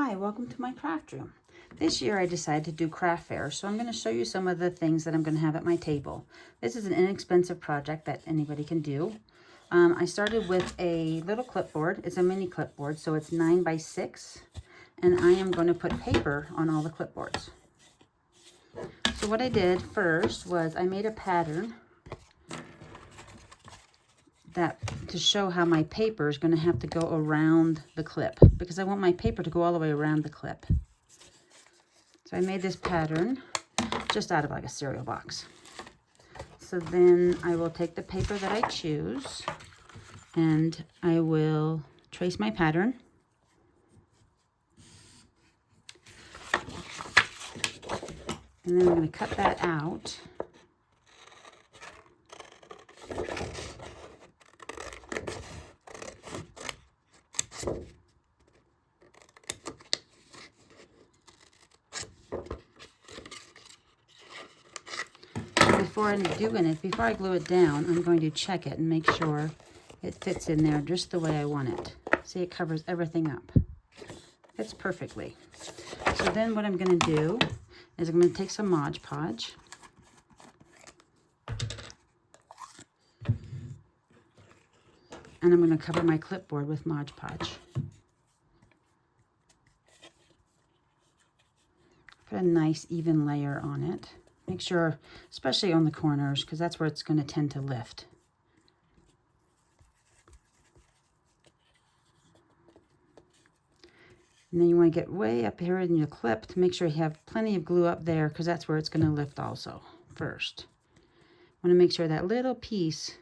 Hi, welcome to my craft room. This year I decided to do craft fairs, so I'm going to show you some of the things that I'm going to have at my table. This is an inexpensive project that anybody can do. I started with a little clipboard. It's a mini clipboard, so it's 9 by 6, and I am going to put paper on all the clipboards. So what I did first was I made a pattern to show how my paper is going to have to go around the clip, because I want my paper to go all the way around the clip. So I made this pattern just out of like a cereal box. So then I will take the paper that I choose and I will trace my pattern. And then I'm going to cut that out. Before I glue it down, I'm going to check it and make sure it fits in there just the way I want it. See, it covers everything up. Fits perfectly. So then what I'm going to do is I'm going to take some Mod Podge. And I'm going to cover my clipboard with Mod Podge. Put a nice even layer on it. Make sure, especially on the corners, because that's where it's going to tend to lift. And then you want to get way up here in your clip to make sure you have plenty of glue up there, because that's where it's going to lift also first. Want to make sure that little piece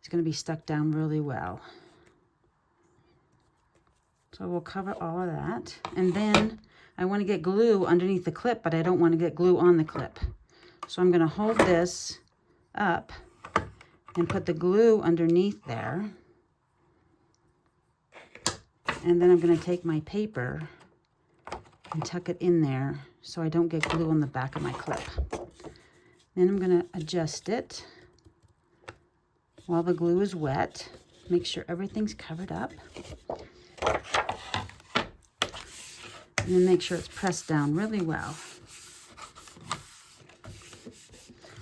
is going to be stuck down really well. So we'll cover all of that. And then I want to get glue underneath the clip, but I don't want to get glue on the clip. So I'm going to hold this up and put the glue underneath there. And then I'm going to take my paper and tuck it in there so I don't get glue on the back of my clip. Then I'm going to adjust it while the glue is wet. Make sure everything's covered up. And then make sure it's pressed down really well.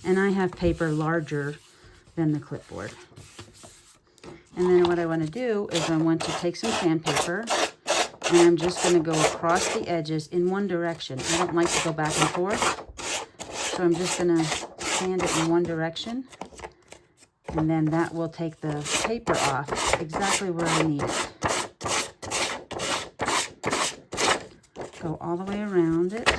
And I have paper larger than the clipboard. And then what I want to do is I want to take some sandpaper and I'm just going to go across the edges in one direction. I don't like to go back and forth. So I'm just going to sand it in one direction. And then that will take the paper off exactly where I need it. Go all the way around it.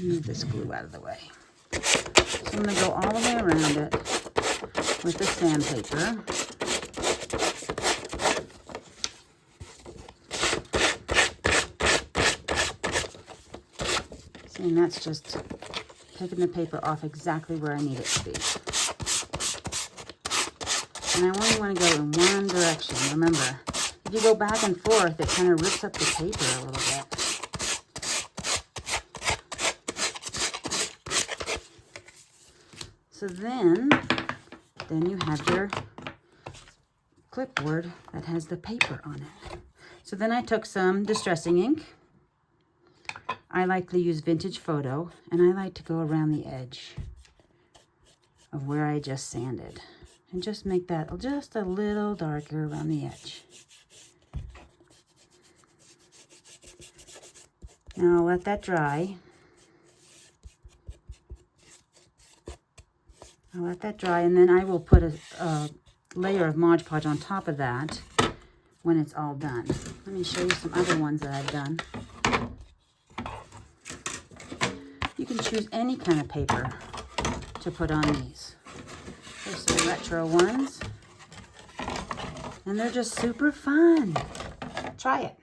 Move this glue out of the way. So I'm going to go all the way around it with the sandpaper. See, and that's just taking the paper off exactly where I need it to be. And I only want to go in one direction. Remember, if you go back and forth, it kind of rips up the paper a little bit. So then you have your clipboard that has the paper on it. So then I took some distressing ink. I like to use Vintage Photo, and I like to go around the edge of where I just sanded. And just make that just a little darker around the edge. Now I'll let that dry. And then I will put a layer of Mod Podge on top of that when it's all done. Let me show you some other ones that I've done. You can choose any kind of paper to put on these. There's some retro ones, and they're just super fun. Try it.